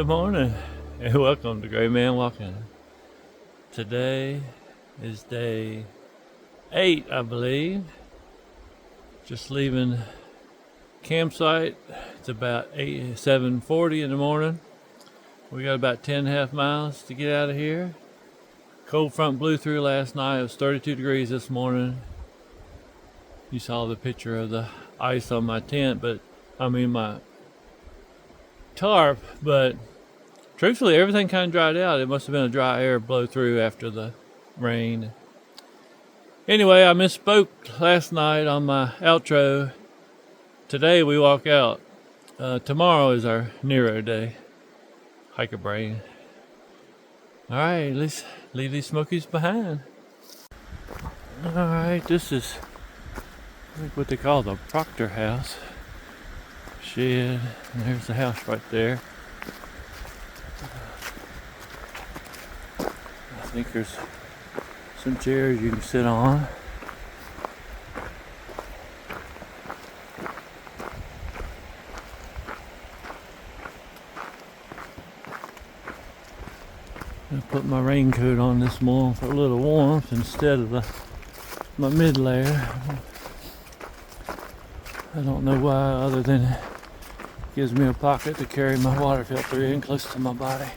Good morning and welcome to Gray Man Walking. Today is day 8, I believe. Just leaving campsite. It's about 7:40 in the morning. We got about 10.5 miles to get out of here. Cold front blew through last night. It was 32 degrees this morning. You saw the picture of the ice on my my tarp, but truthfully, everything kind of dried out. It must have been a dry air blow through after the rain. Anyway, I misspoke last night on my outro. Today we walk out. Tomorrow is our Nero day. Hiker brain. Alright, let's leave these Smokeys behind. Alright, this is what they call the Proctor house. Shed. And there's the house right there. I think there's some chairs you can sit on. I put my raincoat on this morning for a little warmth instead of my mid layer. I don't know why, other than it gives me a pocket to carry my water filter in close to my body.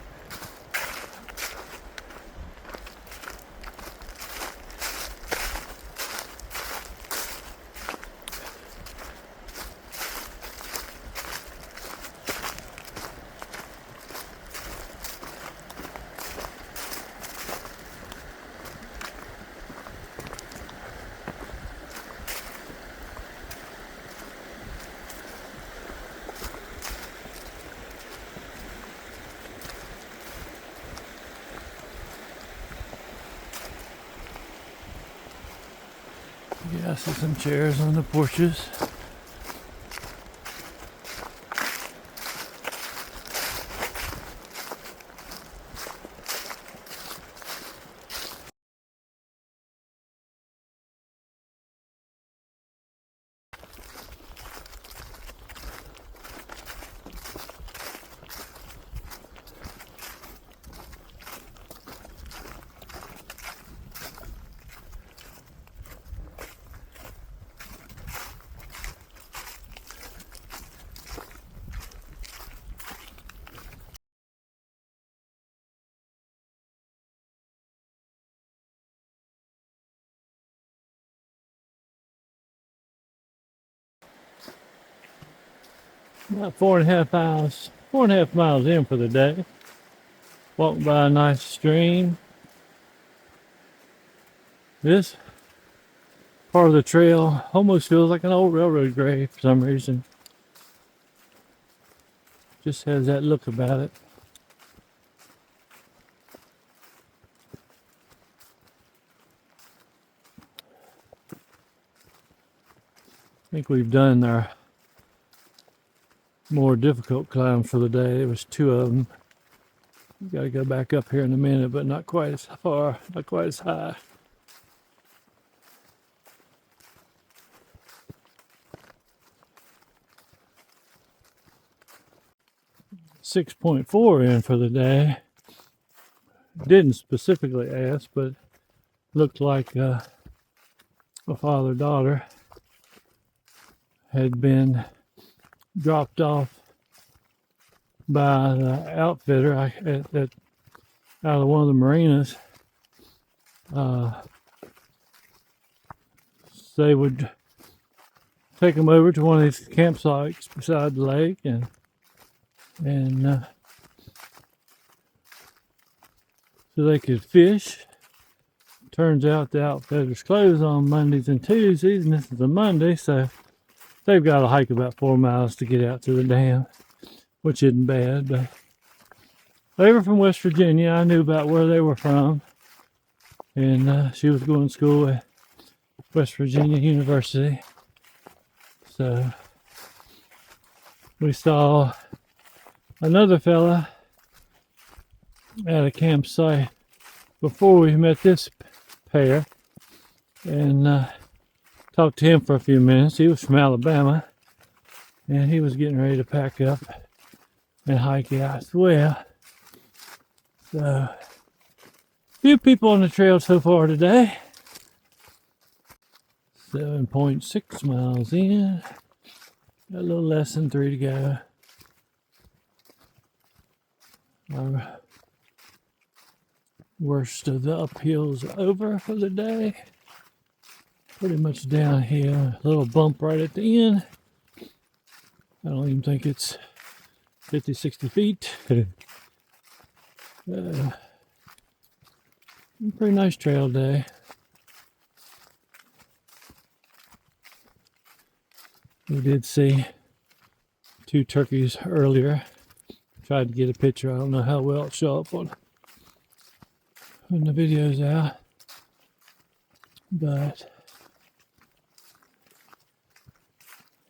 Yeah, I see some chairs on the porches. About 4.5 miles in for the day. Walked by a nice stream. This part of the trail almost feels like an old railroad grade for some reason. Just has that look about it. I think we've done our more difficult climbs for the day. There was 2 of them. We got to go back up here in a minute, but not quite as far, not quite as high. .4 in for the day. Didn't specifically ask, but looked like a father-daughter had been dropped off by the outfitter out of one of the marinas. They would take them over to one of these campsites beside the lake and so they could fish. Turns out the outfitter's closed on Mondays and Tuesdays, and this is a Monday, so they've got to hike about 4 miles to get out to the dam, which isn't bad. But they were from West Virginia. I knew about where they were from, and she was going to school at West Virginia University. So we saw another fella at a campsite before we met this pair, and talked to him for a few minutes. He was from Alabama, and he was getting ready to pack up and hike out as well. So, few people on the trail so far today. 7.6 miles in. Got a little less than 3 to go. Our worst of the uphills are over for the day. Pretty much downhill. A little bump right at the end. I don't even think it's 50, 60 feet. Pretty nice trail day. We did see 2 turkeys earlier. Tried to get a picture. I don't know how well it'll show up when the video's out. But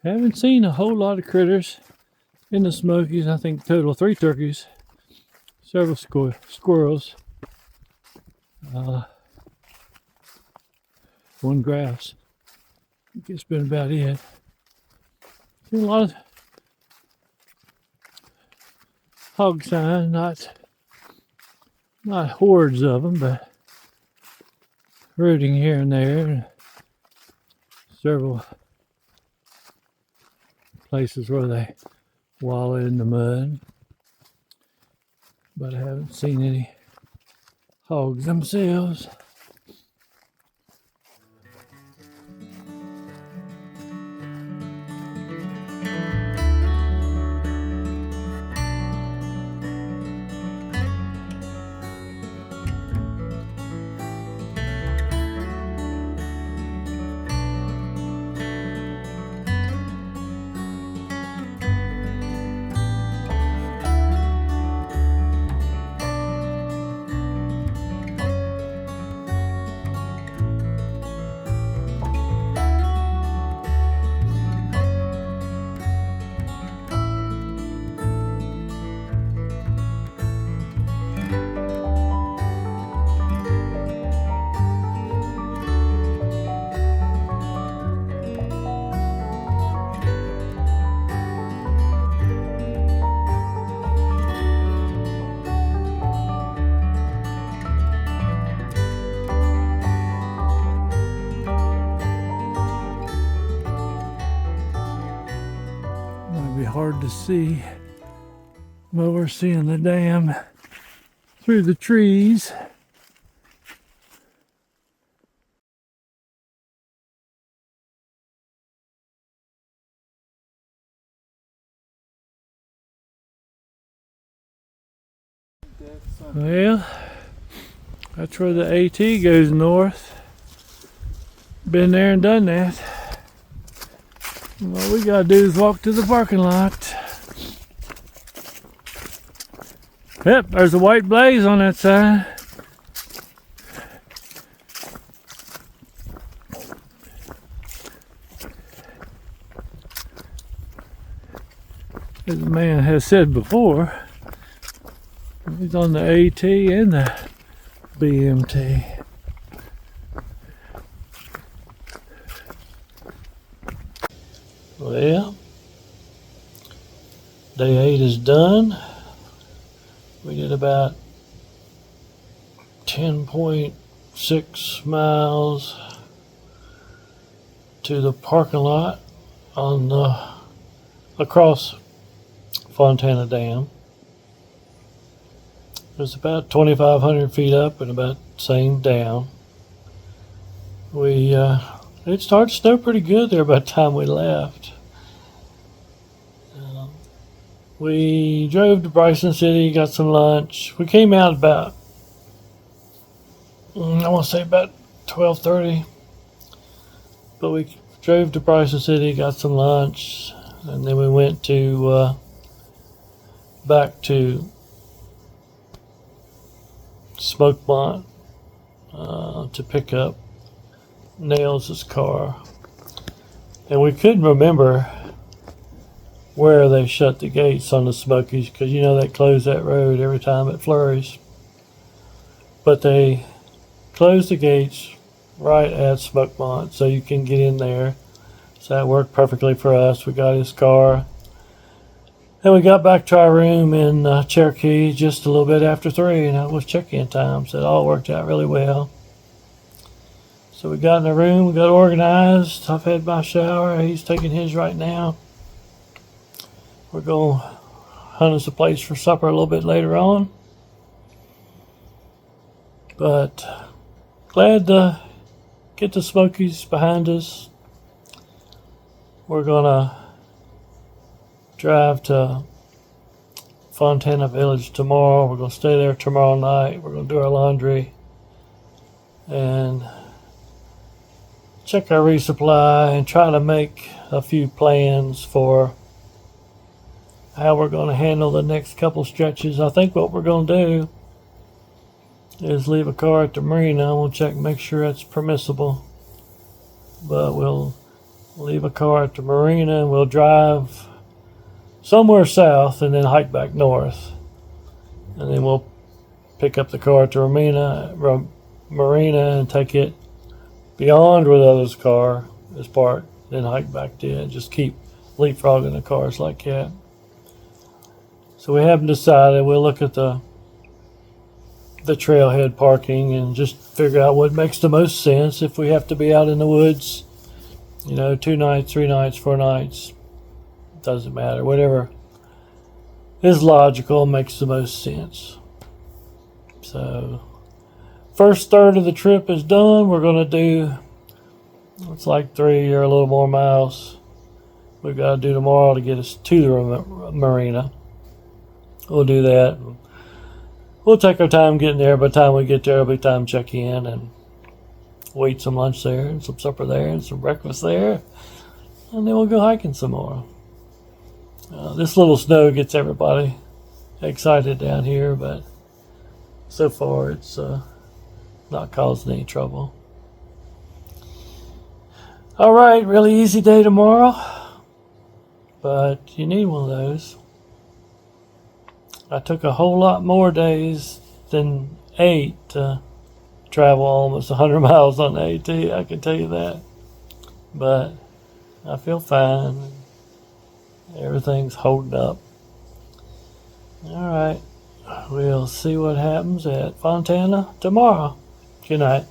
haven't seen a whole lot of critters in the Smokies. I think total 3 turkeys, several squirrels, 1 grouse. I think it's been about it. Seen a lot of hog sign, not hordes of them, but rooting here and there. Several places where they wallow in the mud, but I haven't seen any hogs themselves. Hard to see, but we're seeing the dam through the trees. Well, that's where the AT goes north. Been there and done that. All we gotta do is walk to the parking lot. Yep, there's a white blaze on that side. As the man has said before, he's on the AT and the BMT. Well, day 8 is done. We did about 10.6 miles to the parking lot on across Fontana Dam. It's about 2,500 feet up and about the same down. It started to snow pretty good there by the time we left. We drove to Bryson City, got some lunch. We came out about, I want to say about 12:30. But we drove to Bryson City, got some lunch, and then we went to back to Smokemont to pick up Nails' car. And we couldn't remember where they shut the gates on the Smokies, because you know they close that road every time it flurries. But they closed the gates right at Smokemont so you can get in there. So that worked perfectly for us. We got his car, And we got back to our room in Cherokee just a little bit after 3, and that was check-in time, so it all worked out really well. So we got in the room, we got organized. I've had my shower, he's taking his right now. We're going to hunt us a place for supper a little bit later on. But glad to get the Smokeys behind us. We're going to drive to Fontana Village tomorrow. We're going to stay there tomorrow night. We're going to do our laundry and check our resupply and try to make a few plans for how we're going to handle the next couple stretches. I think what we're going to do is leave a car at the marina. We'll check, make sure it's permissible. But we'll leave a car at the marina and we'll drive somewhere south and then hike back north. And then we'll pick up the car at the marina and take it beyond where the other's car is parked, then hike back to it. Just keep leapfrogging the cars like that. So we haven't decided. We'll look at the trailhead parking and just figure out what makes the most sense. If we have to be out in the woods, 2 nights, 3 nights, 4 nights, doesn't matter. Whatever is logical makes the most sense. So first third of the trip is done. We're going to do, it's like 3 or a little more miles we've got to do tomorrow to get us to the marina. We'll do that. We'll take our time getting there. By the time we get there, it'll be time to check in and we'll eat some lunch there and some supper there and some breakfast there. And then we'll go hiking some more. This little snow gets everybody excited down here, but so far it's not causing any trouble. All right, really easy day tomorrow, but you need one of those. I took a whole lot more days than 8 to travel almost 100 miles on the AT, I can tell you that. But I feel fine. Everything's holding up. All right, we'll see what happens at Fontana tomorrow. Good night.